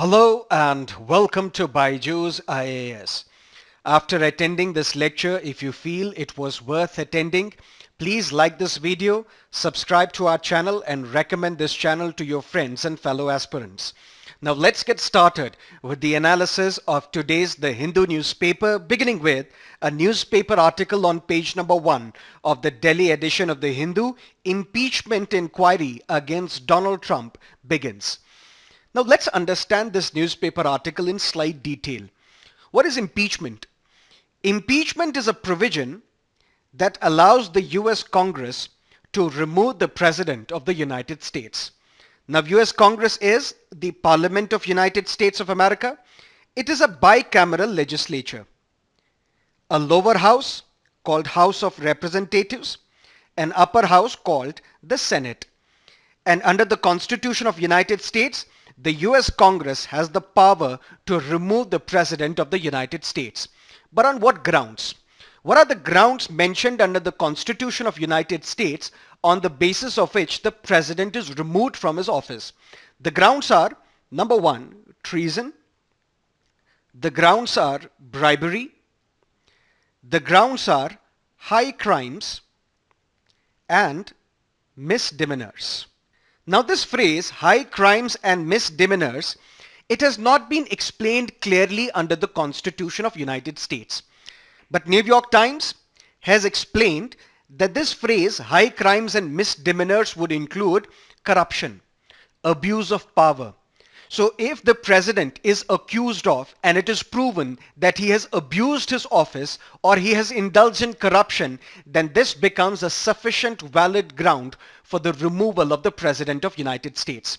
Hello and welcome to BYJU'S IAS. After attending this lecture, if you feel it was worth attending, please like this video, subscribe to our channel and recommend this channel to your friends and fellow aspirants. Now let's get started with the analysis of today's The Hindu newspaper, beginning with a newspaper article on page number 1 of the Delhi edition of The Hindu. Impeachment inquiry against Donald Trump begins. Now let's understand this newspaper article in slight detail. What is impeachment? Impeachment is a provision that allows the US Congress to remove the President of the United States. Now US Congress is the Parliament of United States of America. It is a bicameral legislature. A lower house called House of Representatives, an upper house called the Senate. And under the Constitution of United States, the US Congress has the power to remove the President of the United States. But on what grounds? What are the grounds mentioned under the Constitution of United States on the basis of which the President is removed from his office? The grounds are, number 1, treason. The grounds are bribery. The grounds are high crimes and misdemeanors. Now this phrase, high crimes and misdemeanors, it has not been explained clearly under the Constitution of United States. But New York Times has explained that this phrase, high crimes and misdemeanors, would include corruption, abuse of power. So if the president is accused of, and it is proven that he has abused his office or he has indulged in corruption, then this becomes a sufficient valid ground for the removal of the President of United States.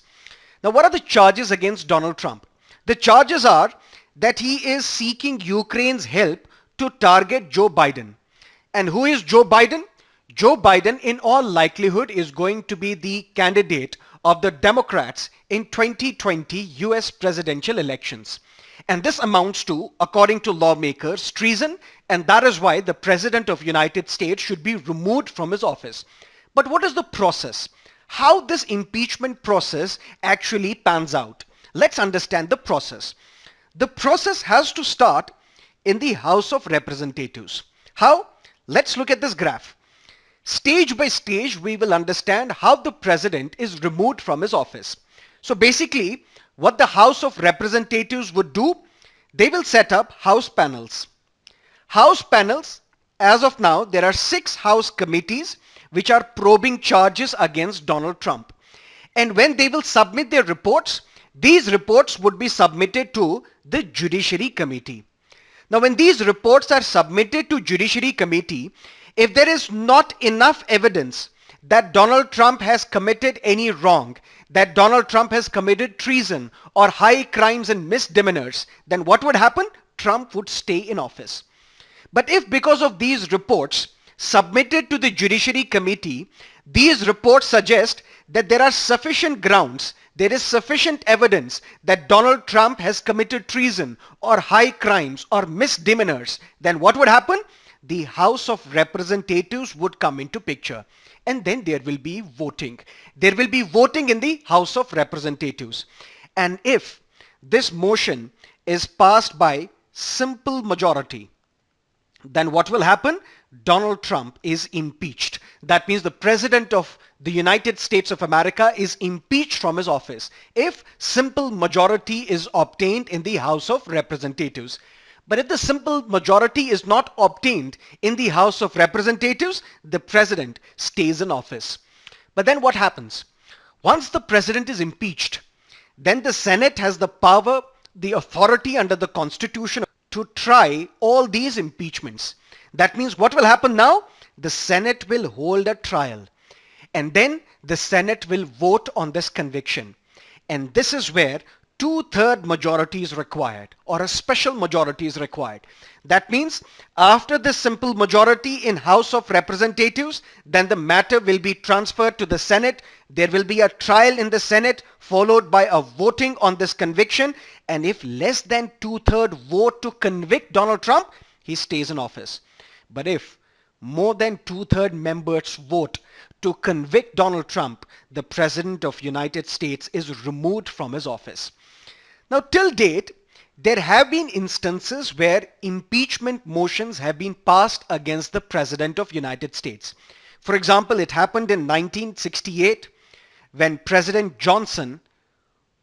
Now what are the charges against Donald Trump? The charges are that he is seeking Ukraine's help to target Joe Biden. And who is Joe Biden? Joe Biden in all likelihood is going to be the candidate of the Democrats in 2020 US presidential elections. And this amounts to, according to lawmakers, treason, and that is why the President of the United States should be removed from his office. But what is the process? How this impeachment process actually pans out? Let's understand the process. The process has to start in the House of Representatives. How? Let's look at this graph. Stage by stage, we will understand how the president is removed from his office. So basically, what the House of Representatives would do, they will set up House panels. House panels, as of now, there are 6 House committees which are probing charges against Donald Trump. And when they will submit their reports, these reports would be submitted to the Judiciary Committee. Now when these reports are submitted to Judiciary Committee, if there is not enough evidence that Donald Trump has committed any wrong, that Donald Trump has committed treason or high crimes and misdemeanors, then what would happen? Trump would stay in office. But if because of these reports submitted to the Judiciary Committee, these reports suggest that there are sufficient grounds, there is sufficient evidence that Donald Trump has committed treason or high crimes or misdemeanors, then what would happen? The House of Representatives would come into picture, and then there will be voting. There will be voting in the House of Representatives. And if this motion is passed by simple majority, then what will happen? Donald Trump is impeached. That means the President of the United States of America is impeached from his office if simple majority is obtained in the House of Representatives. But if the simple majority is not obtained in the House of Representatives, the President stays in office. But then what happens? Once the President is impeached, then the Senate has the power, the authority under the Constitution to try all these impeachments. That means what will happen now? The Senate will hold a trial. And then the Senate will vote on this conviction. And this is where 2/3 majority is required, or a special majority is required. That means after the simple majority in House of Representatives, then the matter will be transferred to the Senate. There will be a trial in the Senate followed by a voting on this conviction. And if less than 2/3 vote to convict Donald Trump, he stays in office. But if more than 2/3 members vote to convict Donald Trump, the President of United States is removed from his office. Now, till date, there have been instances where impeachment motions have been passed against the President of United States. For example, it happened in 1968 when President Johnson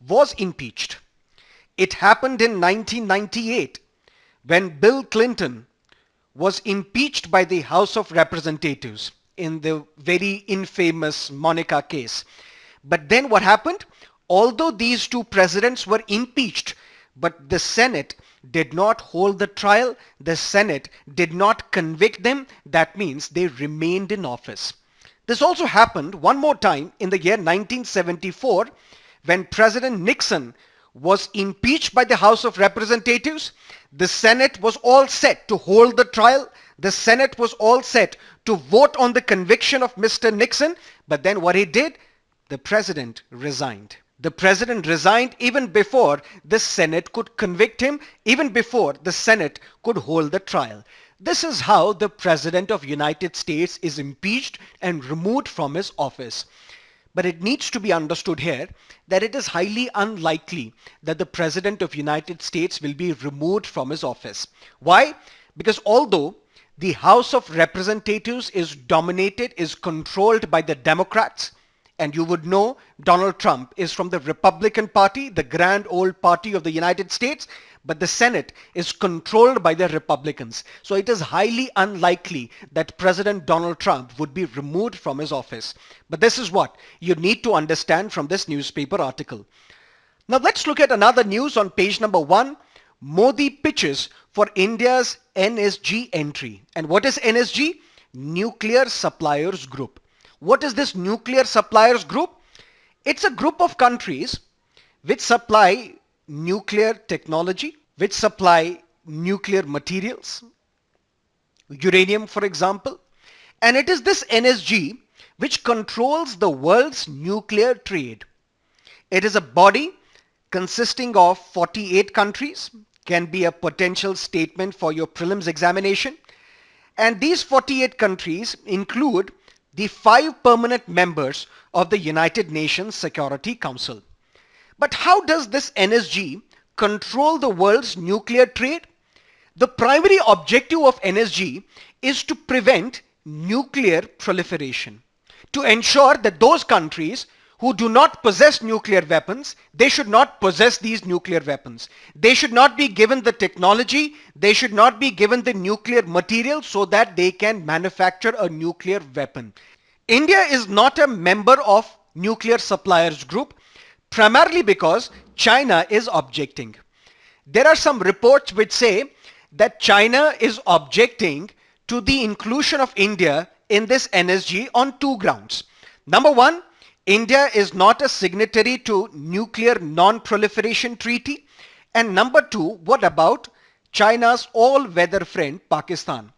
was impeached. It happened in 1998 when Bill Clinton was impeached by the House of Representatives in the very infamous Monica case. But then what happened? Although these two presidents were impeached, but the Senate did not hold the trial. The Senate did not convict them. That means they remained in office. This also happened one more time in the year 1974 when President Nixon was impeached by the House of Representatives. The Senate was all set to hold the trial. The Senate was all set to vote on the conviction of Mr. Nixon. But then what he did? The president resigned. The president resigned even before the Senate could convict him, even before the Senate could hold the trial. This is how the President of United States is impeached and removed from his office. But it needs to be understood here that it is highly unlikely that the President of United States will be removed from his office. Why? Because although the House of Representatives is dominated, is controlled by the Democrats, and you would know Donald Trump is from the Republican Party, the grand old party of the United States, but the Senate is controlled by the Republicans. So it is highly unlikely that President Donald Trump would be removed from his office. But this is what you need to understand from this newspaper article. Now let's look at another news on page number 1. Modi pitches for India's NSG entry. And what is NSG? Nuclear Suppliers Group. What is this Nuclear Suppliers Group? It's a group of countries which supply nuclear technology, which supply nuclear materials, uranium for example. And it is this NSG which controls the world's nuclear trade. It is a body consisting of 48 countries, can be a potential statement for your prelims examination. And these 48 countries include the 5 permanent members of the United Nations Security Council. But how does this NSG control the world's nuclear trade? The primary objective of NSG is to prevent nuclear proliferation, to ensure that those countries who do not possess nuclear weapons, they should not possess these nuclear weapons. They should not be given the technology, they should not be given the nuclear material so that they can manufacture a nuclear weapon. India is not a member of Nuclear Suppliers Group, primarily because China is objecting. There are some reports which say that China is objecting to the inclusion of India in this NSG on 2 grounds. Number 1, India is not a signatory to Nuclear Non-Proliferation Treaty. And number 2, what about China's all-weather friend Pakistan?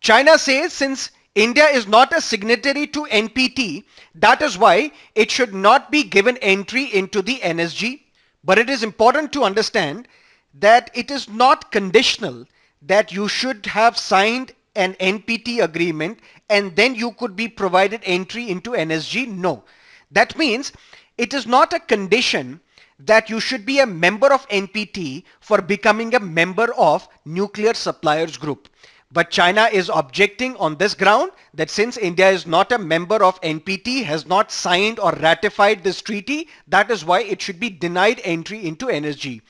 China says since India is not a signatory to NPT, that is why it should not be given entry into the NSG. But it is important to understand that it is not conditional that you should have signed an NPT agreement and then you could be provided entry into NSG. No. That means it is not a condition that you should be a member of NPT for becoming a member of Nuclear Suppliers Group. But China is objecting on this ground that since India is not a member of NPT, has not signed or ratified this treaty, that is why it should be denied entry into NSG.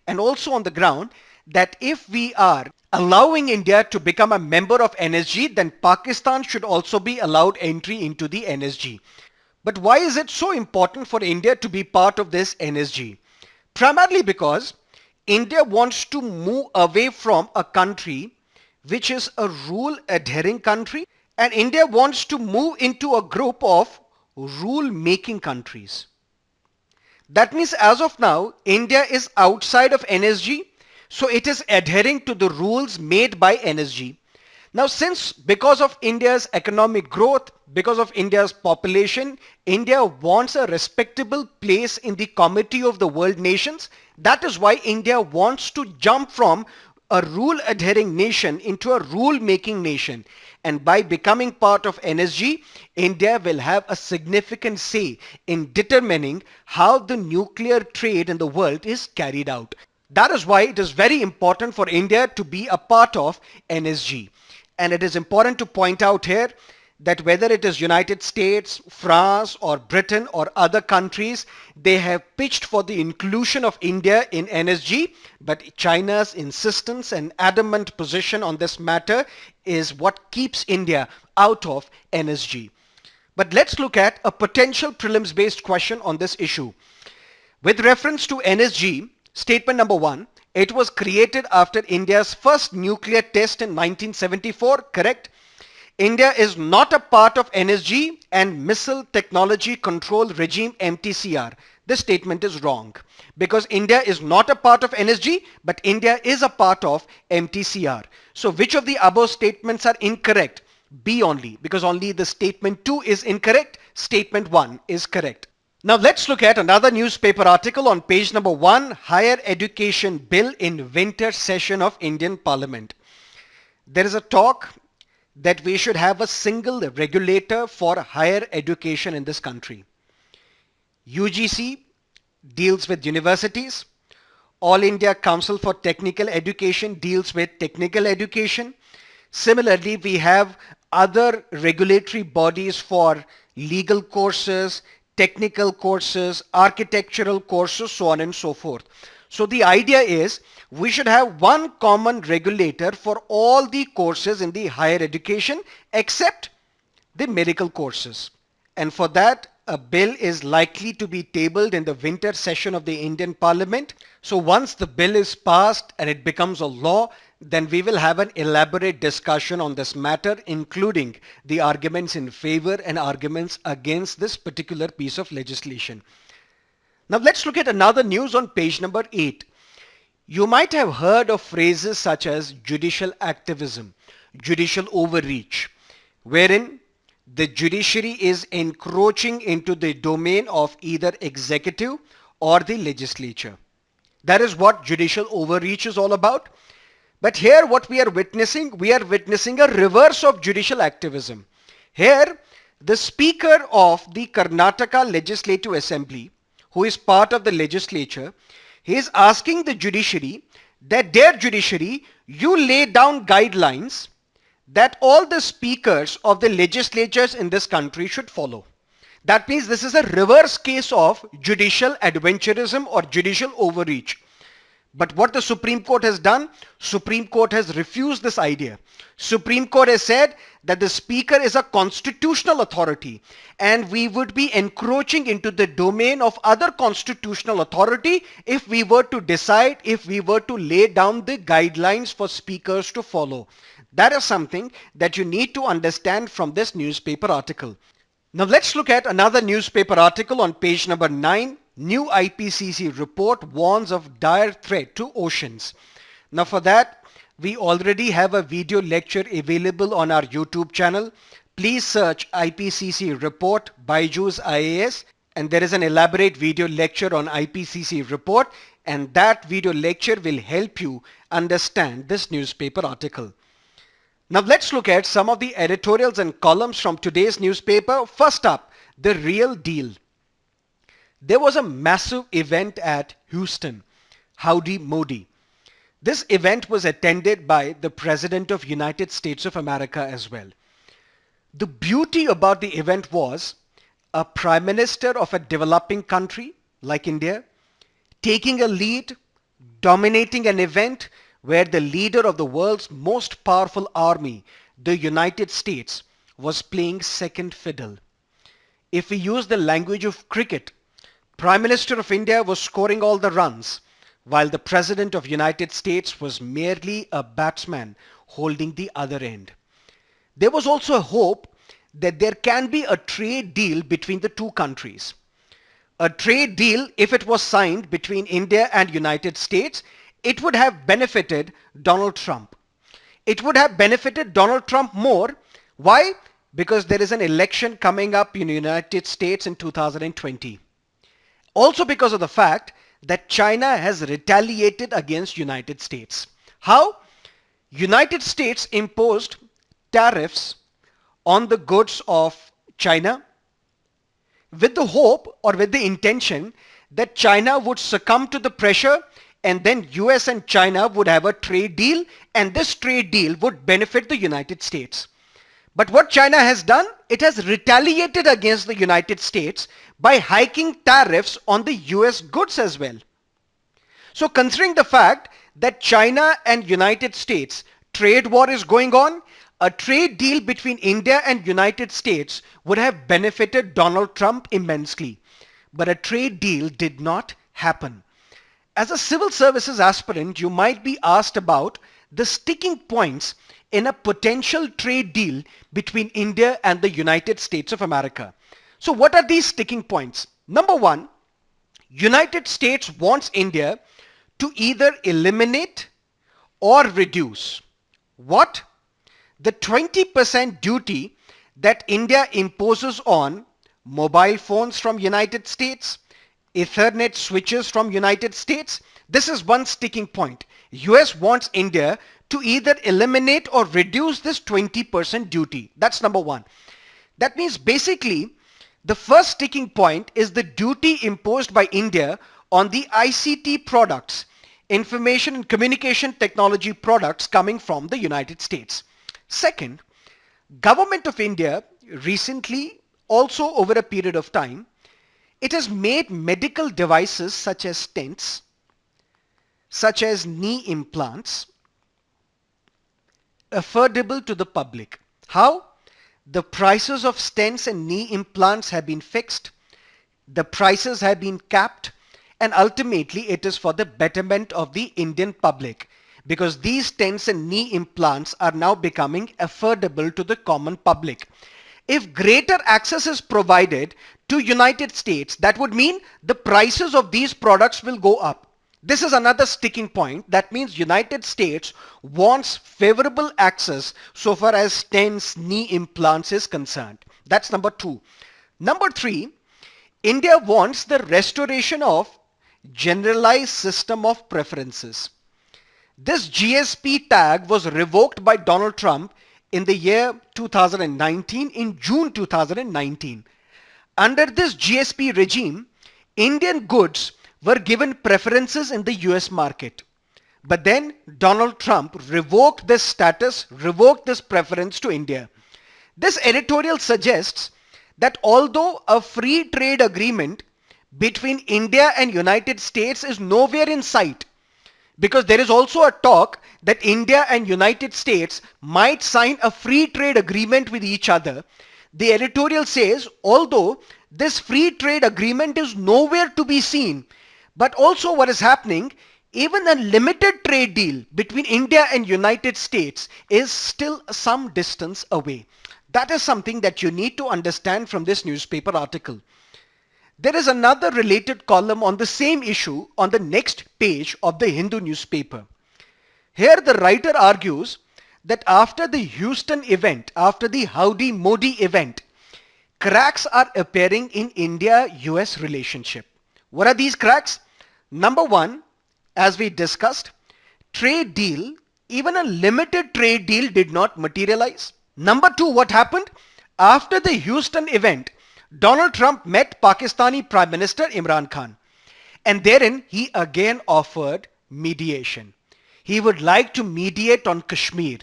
And also on the ground that if we are allowing India to become a member of NSG, then Pakistan should also be allowed entry into the NSG. But why is it so important for India to be part of this NSG? Primarily because India wants to move away from a country which is a rule adhering country, and India wants to move into a group of rule making countries. That means as of now, India is outside of NSG, so it is adhering to the rules made by NSG. Now since because of India's economic growth, because of India's population, India wants a respectable place in the committee of the world nations. That is why India wants to jump from a rule-adhering nation into a rule-making nation. And by becoming part of NSG, India will have a significant say in determining how the nuclear trade in the world is carried out. That is why it is very important for India to be a part of NSG. And it is important to point out here that whether it is United States, France or Britain or other countries, they have pitched for the inclusion of India in NSG, but China's insistence and adamant position on this matter is what keeps India out of NSG. But let's look at a potential prelims based question on this issue. With reference to NSG, statement number 1, it was created after India's first nuclear test in 1974, correct? India is not a part of NSG and Missile Technology Control Regime MTCR. This statement is wrong because India is not a part of NSG, but India is a part of MTCR. So which of the above statements are incorrect? B only, because only the statement 2 is incorrect, statement 1 is correct. Now let's look at another newspaper article on page number 1, Higher Education Bill in Winter Session of Indian Parliament. There is a talk that we should have a single regulator for higher education in this country. UGC deals with universities. All India Council for Technical Education deals with technical education. Similarly, we have other regulatory bodies for legal courses, technical courses, architectural courses, so on and so forth. So the idea is we should have one common regulator for all the courses in the higher education except the medical courses. And for that, a bill is likely to be tabled in the winter session of the Indian Parliament. So once the bill is passed and it becomes a law, then we will have an elaborate discussion on this matter, including the arguments in favor and arguments against this particular piece of legislation. Now let's look at another news on page number 8. You might have heard of phrases such as judicial activism, judicial overreach, wherein the judiciary is encroaching into the domain of either executive or the legislature. That is what judicial overreach is all about. But here what we are witnessing a reverse of judicial activism. Here the Speaker of the Karnataka Legislative Assembly, who is part of the legislature, he is asking the judiciary that their judiciary, you lay down guidelines that all the speakers of the legislatures in this country should follow. That means this is a reverse case of judicial adventurism or judicial overreach. But what the Supreme Court has done, Supreme Court has refused this idea. Supreme Court has said that the Speaker is a constitutional authority and we would be encroaching into the domain of other constitutional authority if we were to decide, if we were to lay down the guidelines for speakers to follow. That is something that you need to understand from this newspaper article. Now let's look at another newspaper article on page number 9. New IPCC report warns of dire threat to oceans. Now for that, we already have a video lecture available on our YouTube channel. Please search IPCC Report BYJU'S IAS and there is an elaborate video lecture on IPCC Report, and that video lecture will help you understand this newspaper article. Now let's look at some of the editorials and columns from today's newspaper. First up, the real deal. There was a massive event at Houston, Howdy Modi. This event was attended by the President of United States of America as well. The beauty about the event was a Prime Minister of a developing country like India taking a lead, dominating an event where the leader of the world's most powerful army, the United States, was playing second fiddle. If we use the language of cricket, Prime Minister of India was scoring all the runs, while the President of United States was merely a batsman holding the other end. There was also a hope that there can be a trade deal between the two countries. A trade deal, if it was signed between India and United States, it would have benefited Donald Trump. It would have benefited Donald Trump more. Why? Because there is an election coming up in the United States in 2020. Also because of the fact that China has retaliated against United States. How? United States imposed tariffs on the goods of China with the hope or with the intention that China would succumb to the pressure, and then US and China would have a trade deal, and this trade deal would benefit the United States. But what China has done, it has retaliated against the United States by hiking tariffs on the US goods as well. So considering the fact that China and United States trade war is going on, a trade deal between India and United States would have benefited Donald Trump immensely. But a trade deal did not happen. As a civil services aspirant, you might be asked about the sticking points in a potential trade deal between India and the United States of America. So what are these sticking points? Number one, United States wants India to either eliminate or reduce what? The 20% duty that India imposes on mobile phones from United States, Ethernet switches from United States. This is one sticking point. US wants India to either eliminate or reduce this 20% duty. That's number one. That means basically the first sticking point is the duty imposed by India on the ICT products, information and communication technology products coming from the United States. Second, Government of India recently, also over a period of time, it has made medical devices such as stents, such as knee implants, affordable to the public. How? The prices of stents and knee implants have been fixed, the prices have been capped, and ultimately it is for the betterment of the Indian public, because these stents and knee implants are now becoming affordable to the common public. If greater access is provided to United States, that would mean the prices of these products will go up. This is another sticking point. That means United States wants favorable access so far as stents, knee implants is concerned. That's number two. Number three, India wants the restoration of generalized system of preferences. This GSP tag was revoked by Donald Trump in the year 2019, in June 2019. Under this GSP regime, Indian goods were given preferences in the US market. But then Donald Trump revoked this status, revoked this preference to India. This editorial suggests that although a free trade agreement between India and United States is nowhere in sight, because there is also a talk that India and United States might sign a free trade agreement with each other. The editorial says, although this free trade agreement is nowhere to be seen, but also what is happening, even a limited trade deal between India and United States is still some distance away. That is something that you need to understand from this newspaper article. There is another related column on the same issue on the next page of the Hindu newspaper. Here the writer argues that after the Houston event, after the Howdy Modi event, cracks are appearing in India-US relationship. What are these cracks? Number one, as we discussed, trade deal, even a limited trade deal did not materialize. Number two, what happened? After the Houston event, Donald Trump met Pakistani Prime Minister Imran Khan, and therein he again offered mediation. He would like to mediate on Kashmir,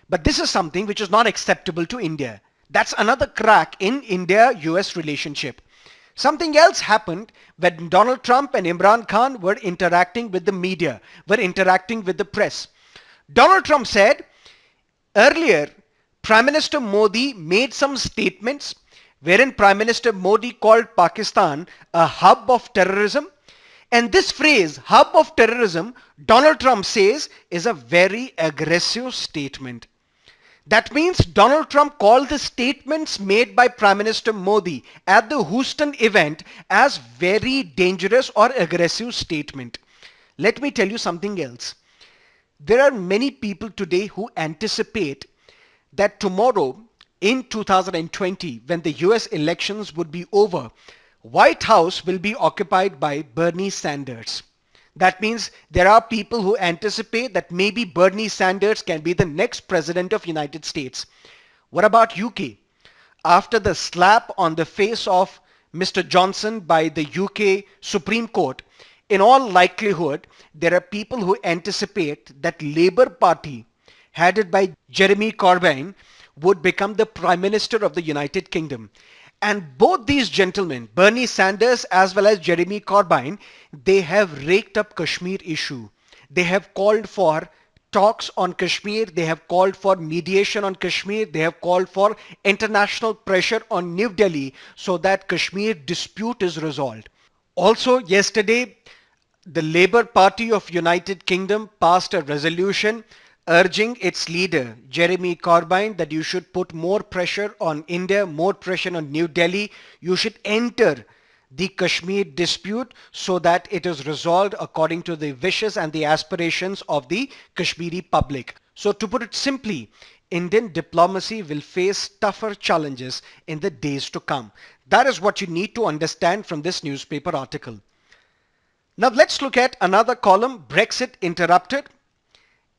but this is something which is not acceptable to India. That's another crack in India-US relationship. Something else happened when Donald Trump and Imran Khan were interacting with the media, were interacting with the press. Donald Trump said earlier, Prime Minister Modi made some statements wherein Prime Minister Modi called Pakistan a hub of terrorism. And this phrase, hub of terrorism, Donald Trump says is a very aggressive statement. That means Donald Trump called the statements made by Prime Minister Modi at the Houston event as very dangerous or aggressive statement. Let me tell you something else. There are many people today who anticipate that tomorrow in 2020, when the US elections would be over, White House will be occupied by Bernie Sanders. That means there are people who anticipate that maybe Bernie Sanders can be the next president of United States. What about UK? After the slap on the face of Mr. Johnson by the UK Supreme Court, in all likelihood, there are people who anticipate that Labour Party, headed by Jeremy Corbyn, would become the Prime Minister of the United Kingdom. And both these gentlemen, Bernie Sanders as well as Jeremy Corbyn, they have raked up Kashmir issue. They have called for talks on Kashmir. They have called for mediation on Kashmir. They have called for international pressure on New Delhi so that Kashmir dispute is resolved. Also, yesterday, the Labour Party of United Kingdom passed a resolution urging its leader, Jeremy Corbyn, that you should put more pressure on India, more pressure on New Delhi. You should enter the Kashmir dispute so that it is resolved according to the wishes and the aspirations of the Kashmiri public. So to put it simply, Indian diplomacy will face tougher challenges in the days to come. That is what you need to understand from this newspaper article. Now let's look at another column, Brexit interrupted.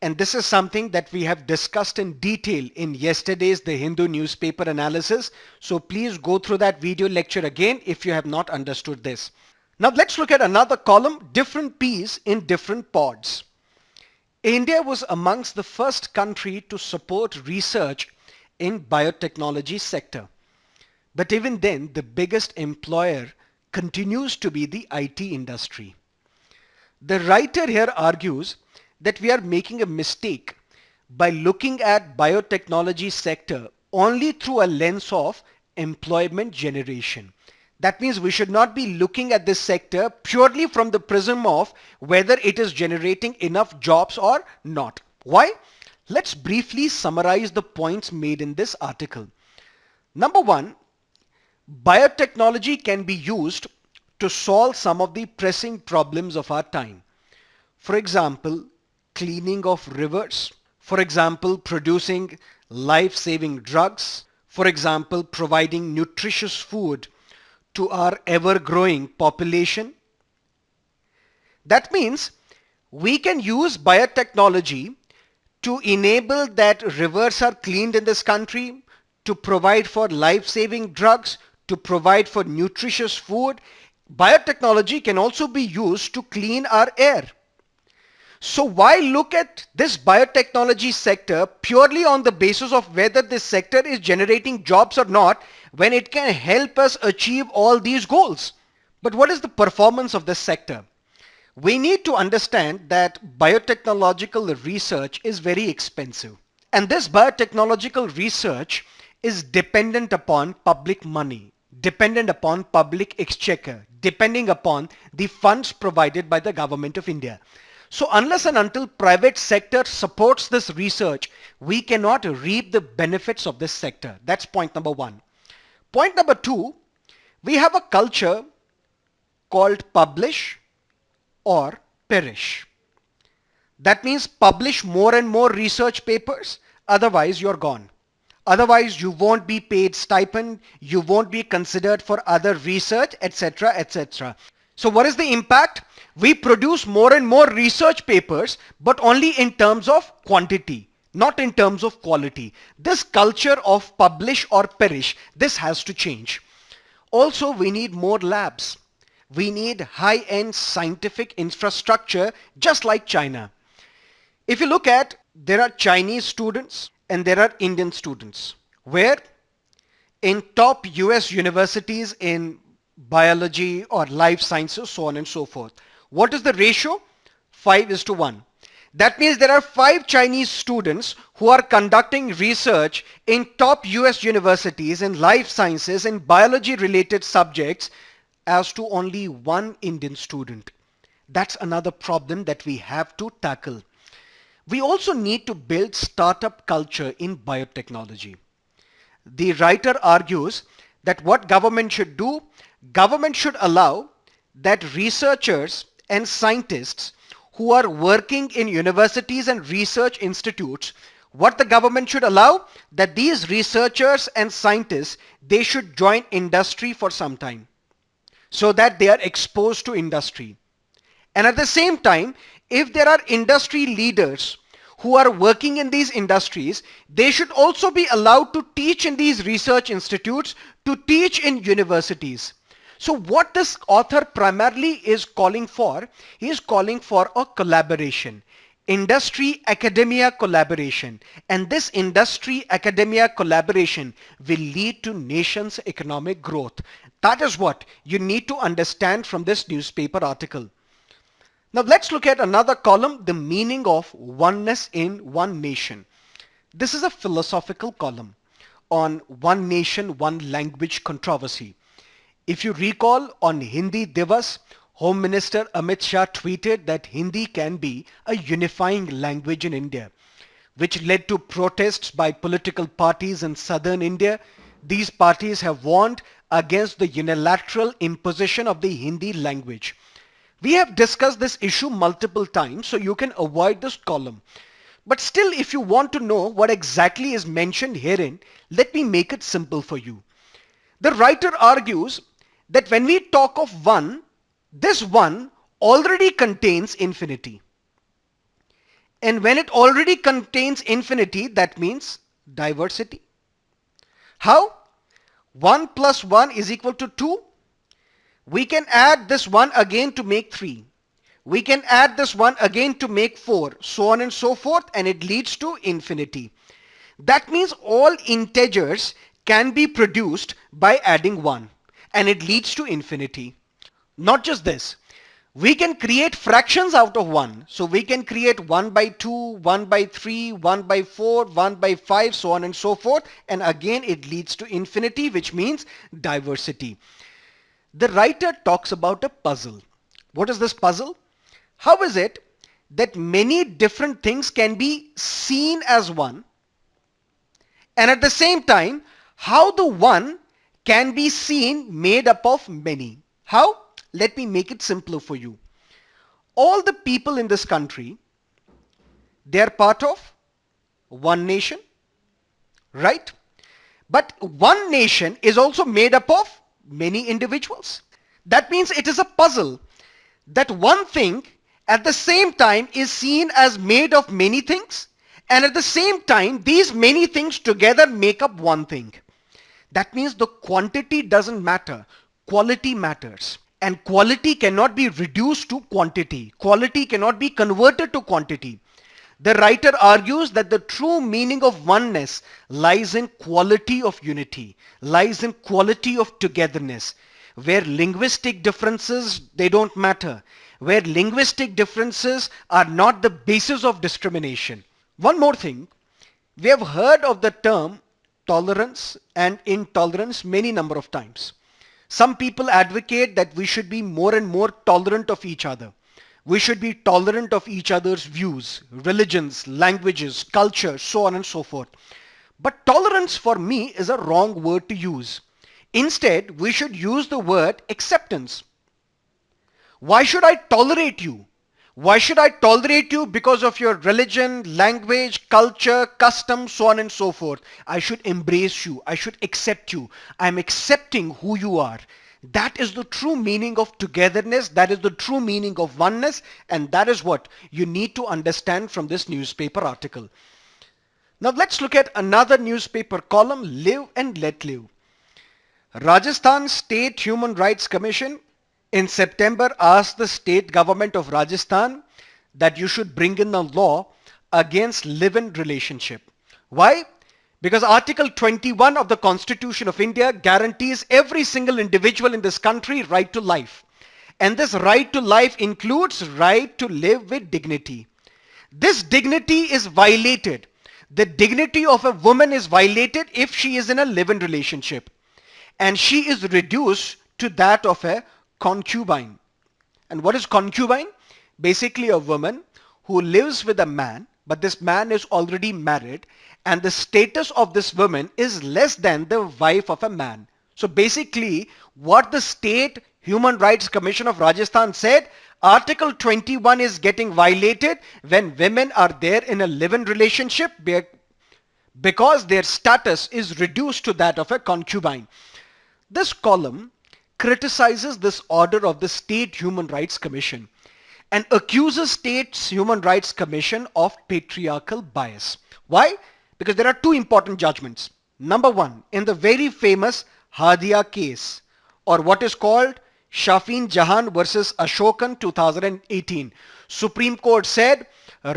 And this is something that we have discussed in detail in yesterday's The Hindu newspaper analysis. So please go through that video lecture again if you have not understood this. Now let's look at another column, different peas in different pods. India was amongst the first country to support research in biotechnology sector. But even then, the biggest employer continues to be the IT industry. The writer here argues that we are making a mistake by looking at biotechnology sector only through a lens of employment generation. That means we should not be looking at this sector purely from the prism of whether it is generating enough jobs or not. Why? Let's briefly summarize the points made in this article. Number one, biotechnology can be used to solve some of the pressing problems of our time. For example, cleaning of rivers. For example, producing life-saving drugs. For example, providing nutritious food to our ever-growing population. That means we can use biotechnology to enable that rivers are cleaned in this country, to provide for life-saving drugs, to provide for nutritious food. Biotechnology can also be used to clean our air. So why look at this biotechnology sector purely on the basis of whether this sector is generating jobs or not when it can help us achieve all these goals? But what is the performance of this sector? We need to understand that biotechnological research is very expensive. And this biotechnological research is dependent upon public money, dependent upon public exchequer, depending upon the funds provided by the government of India. So unless and until private sector supports this research, we cannot reap the benefits of this sector. That's point number one. Point number two, we have a culture called publish or perish. That means publish more and more research papers, otherwise you're gone. Otherwise you won't be paid stipend, you won't be considered for other research, etc., etc. So what is the impact? We produce more and more research papers, but only in terms of quantity, not in terms of quality. This culture of publish or perish, this has to change. Also, we need more labs. We need high-end scientific infrastructure, just like China. If you look at, there are Chinese students and there are Indian students, where in top US universities in biology or life sciences, so on and so forth. What is the ratio? 5:1. That means there are 5 Chinese students who are conducting research in top US universities in life sciences and biology related subjects as to only 1 Indian student. That's another problem that we have to tackle. We also need to build startup culture in biotechnology. The writer argues that what government should do, government should allow that researchers and scientists who are working in universities and research institutes, what the government should allow, that these researchers and scientists, they should join industry for some time so that they are exposed to industry. And at the same time, if there are industry leaders who are working in these industries, they should also be allowed to teach in these research institutes, to teach in universities. So what this author primarily is calling for, he is calling for a collaboration. Industry academia collaboration, and this industry academia collaboration will lead to nation's economic growth. That is what you need to understand from this newspaper article. Now let's look at another column, the meaning of oneness in one nation. This is a philosophical column on one nation, one language controversy. If you recall, on Hindi Divas, Home Minister Amit Shah tweeted that Hindi can be a unifying language in India, which led to protests by political parties in southern India. These parties have warned against the unilateral imposition of the Hindi language. We have discussed this issue multiple times, so you can avoid this column. But still, if you want to know what exactly is mentioned herein, let me make it simple for you. The writer argues that when we talk of one, this one already contains infinity. And when it already contains infinity, that means diversity. How? 1 plus 1 is equal to 2. We can add this 1 again to make 3. We can add this 1 again to make 4, so on and so forth, and it leads to infinity. That means all integers can be produced by adding 1, and it leads to infinity. Not just this, we can create fractions out of 1. So we can create 1 by 2, 1 by 3, 1 by 4, 1 by 5, so on and so forth. And again, it leads to infinity, which means diversity. The writer talks about a puzzle. What is this puzzle? How is it that many different things can be seen as one, and at the same time, how the one can be seen made up of many? How? Let me make it simpler for you. All the people in this country, they are part of one nation, right? But one nation is also made up of many individuals. That means it is a puzzle that one thing at the same time is seen as made of many things, and at the same time these many things together make up one thing. That means the quantity doesn't matter, quality matters. And quality cannot be reduced to quantity. Quality cannot be converted to quantity. The writer argues that the true meaning of oneness lies in quality of unity, lies in quality of togetherness, where linguistic differences, they don't matter, where linguistic differences are not the basis of discrimination. One more thing, we have heard of the term tolerance and intolerance many number of times. Some people advocate that we should be more and more tolerant of each other. We should be tolerant of each other's views, religions, languages, culture, so on and so forth. But tolerance for me is a wrong word to use. Instead, we should use the word acceptance. Why should I tolerate you? Why should I tolerate you because of your religion, language, culture, custom, so on and so forth? I should embrace you. I should accept you. I'm accepting who you are. That is the true meaning of togetherness. That is the true meaning of oneness. And that is what you need to understand from this newspaper article. Now let's look at another newspaper column, Live and Let Live. Rajasthan State Human Rights Commission in September asked the state government of Rajasthan that you should bring in a law against live-in relationship. Why? Because Article 21 of the Constitution of India guarantees every single individual in this country right to life. And this right to life includes right to live with dignity. This dignity is violated. The dignity of a woman is violated if she is in a live-in relationship. And she is reduced to that of a concubine. And what is concubine? Basically a woman who lives with a man, but this man is already married, and the status of this woman is less than the wife of a man. So basically what the State Human Rights Commission of Rajasthan said, Article 21 is getting violated when women are there in a live-in relationship because their status is reduced to that of a concubine. This column criticizes this order of the State Human Rights Commission. and accuses State's Human Rights Commission of patriarchal bias. Why? Because there are two important judgments. Number one, in the very famous Hadia case, or what is called Shafin Jahan versus Ashokan 2018, Supreme Court said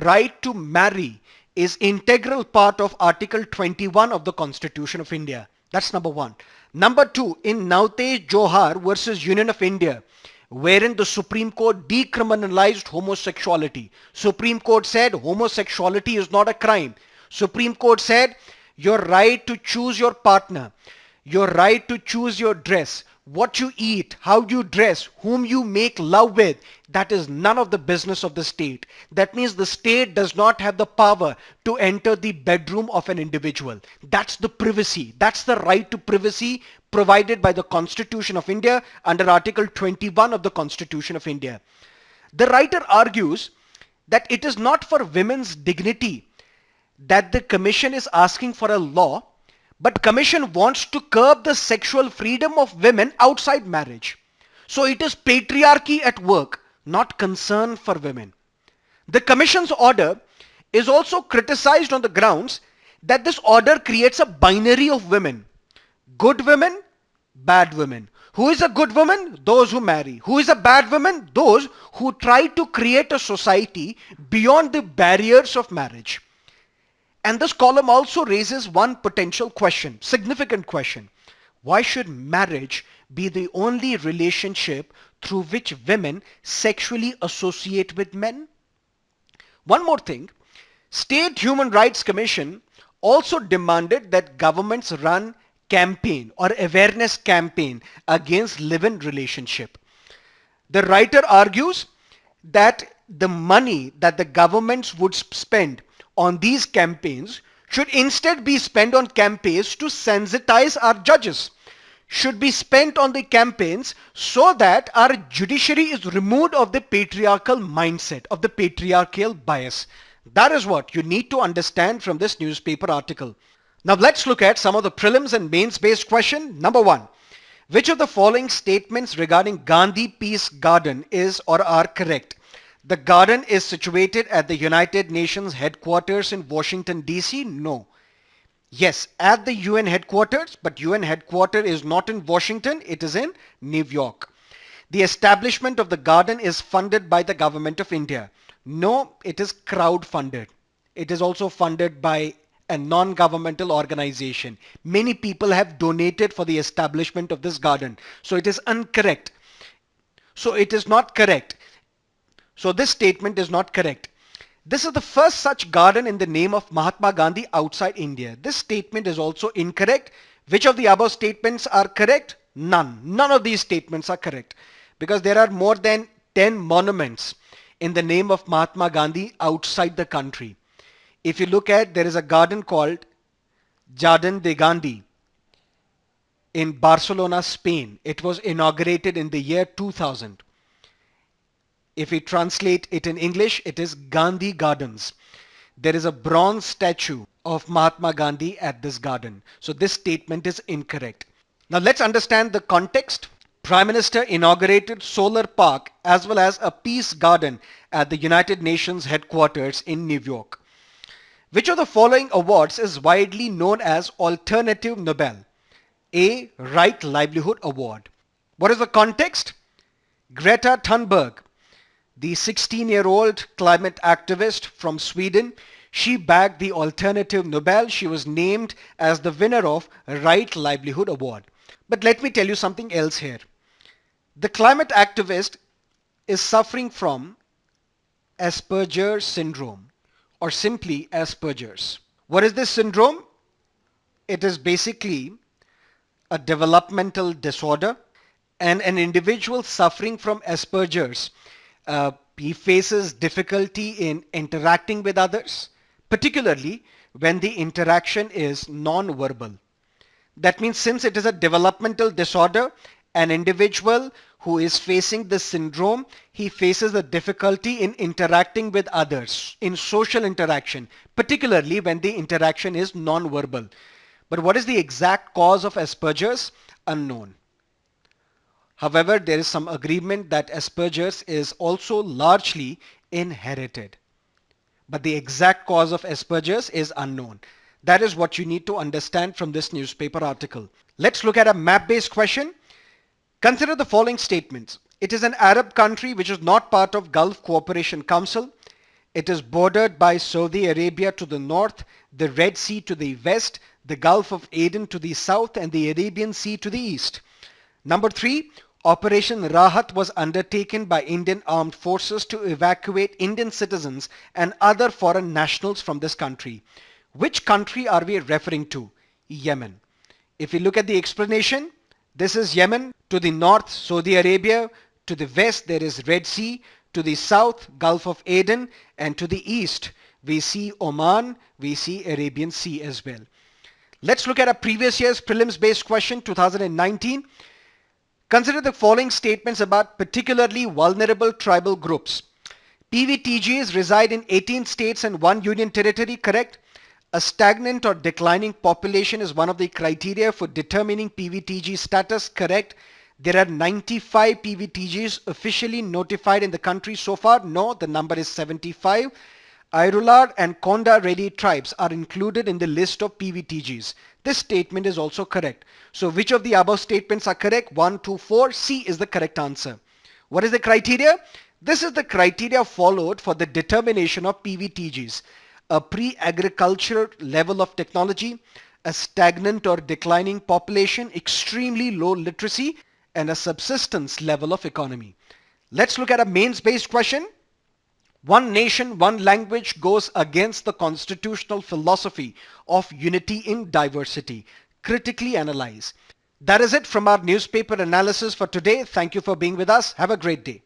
right to marry is integral part of Article 21 of the Constitution of India. That's number one. Number two, in Naute Johar versus Union of India, wherein the Supreme Court decriminalized homosexuality. Supreme Court said homosexuality is not a crime. Supreme Court said your right to choose your partner, your right to choose your dress, what you eat, how you dress, whom you make love with, that is none of the business of the state. That means the state does not have the power to enter the bedroom of an individual. That's the privacy. That's the right to privacy provided by the Constitution of India under Article 21 of the Constitution of India. The writer argues that it is not for women's dignity that the commission is asking for a law, but commission wants to curb the sexual freedom of women outside marriage. So it is patriarchy at work, not concern for women. The commission's order is also criticized on the grounds that this order creates a binary of women. Good women, bad women. Who is a good woman? Those who marry. Who is a bad woman? Those who try to create a society beyond the barriers of marriage. And this column also raises one potential question, significant question. Why should marriage be the only relationship through which women sexually associate with men? One more thing, State Human Rights Commission also demanded that governments run campaign or awareness campaign against live-in relationship. The writer argues that the money that the governments would spend on these campaigns should instead be spent on campaigns to sensitize our judges, should be spent on the campaigns so that our judiciary is removed of the patriarchal mindset, of the patriarchal bias. That is what you need to understand from this newspaper article. Now let's look at some of the prelims and mains based question. Number one, which of the following statements regarding Gandhi Peace Garden is or are correct? The garden is situated at the United Nations headquarters in Washington, D.C. No. Yes, at the UN headquarters, but UN headquarters is not in Washington, it is in New York. The establishment of the garden is funded by the government of India. No, it is crowd-funded. It is also funded by a non-governmental organization. Many people have donated for the establishment of this garden. So it is incorrect. So it is not correct. So this statement is not correct. This is the first such garden in the name of Mahatma Gandhi outside India. This statement is also incorrect. Which of the above statements are correct? None. None of these statements are correct. Because there are more than 10 monuments in the name of Mahatma Gandhi outside the country. If you look at, there is a garden called Jardin de Gandhi in Barcelona, Spain. It was inaugurated in the year 2000. If we translate it in English, it is Gandhi Gardens. There is a bronze statue of Mahatma Gandhi at this garden. So this statement is incorrect. Now let's understand the context. Prime Minister inaugurated solar park as well as a peace garden at the United Nations headquarters in New York. Which of the following awards is widely known as Alternative Nobel? A. Right Livelihood Award. What is the context? Greta Thunberg, the 16-year-old climate activist from Sweden, she bagged the Alternative Nobel. She was named as the winner of Right Livelihood Award. But let me tell you something else here. The climate activist is suffering from Asperger's syndrome, or simply Asperger's. What is this syndrome? It is basically a developmental disorder, and an individual suffering from Asperger's he faces difficulty in interacting with others, particularly when the interaction is non-verbal. That means since it is a developmental disorder, an individual who is facing this syndrome, he faces a difficulty in interacting with others, in social interaction, particularly when the interaction is non-verbal. But what is the exact cause of Asperger's? Unknown. However, there is some agreement that Asperger's is also largely inherited. But the exact cause of Asperger's is unknown. That is what you need to understand from this newspaper article. Let's look at a map-based question. Consider the following statements. It is an Arab country which is not part of Gulf Cooperation Council. It is bordered by Saudi Arabia to the north, the Red Sea to the west, the Gulf of Aden to the south, and the Arabian Sea to the east. Number 3, Operation Rahat was undertaken by Indian armed forces to evacuate Indian citizens and other foreign nationals from this country. Which country are we referring to? Yemen. If we look at the explanation, this is Yemen. To the north, Saudi Arabia. To the west, there is Red Sea. To the south, Gulf of Aden. And to the east, we see Oman. We see Arabian Sea as well. Let's look at a previous year's prelims based question, 2019. Consider the following statements about particularly vulnerable tribal groups. PVTGs reside in 18 states and 1 union territory, correct? A stagnant or declining population is one of the criteria for determining PVTG status, correct? There are 95 PVTGs officially notified in the country so far. No, the number is 75. Irulad and Konda Reddy tribes are included in the list of PVTGs. This statement is also correct. So which of the above statements are correct? 1, 2, 4. C is the correct answer. What is the criteria? This is the criteria followed for the determination of PVTGs. A pre-agricultural level of technology, a stagnant or declining population, extremely low literacy, and a subsistence level of economy. Let's look at a mains-based question. One nation, one language goes against the constitutional philosophy of unity in diversity. Critically analyze. That is it from our newspaper analysis for today. Thank you for being with us. Have a great day.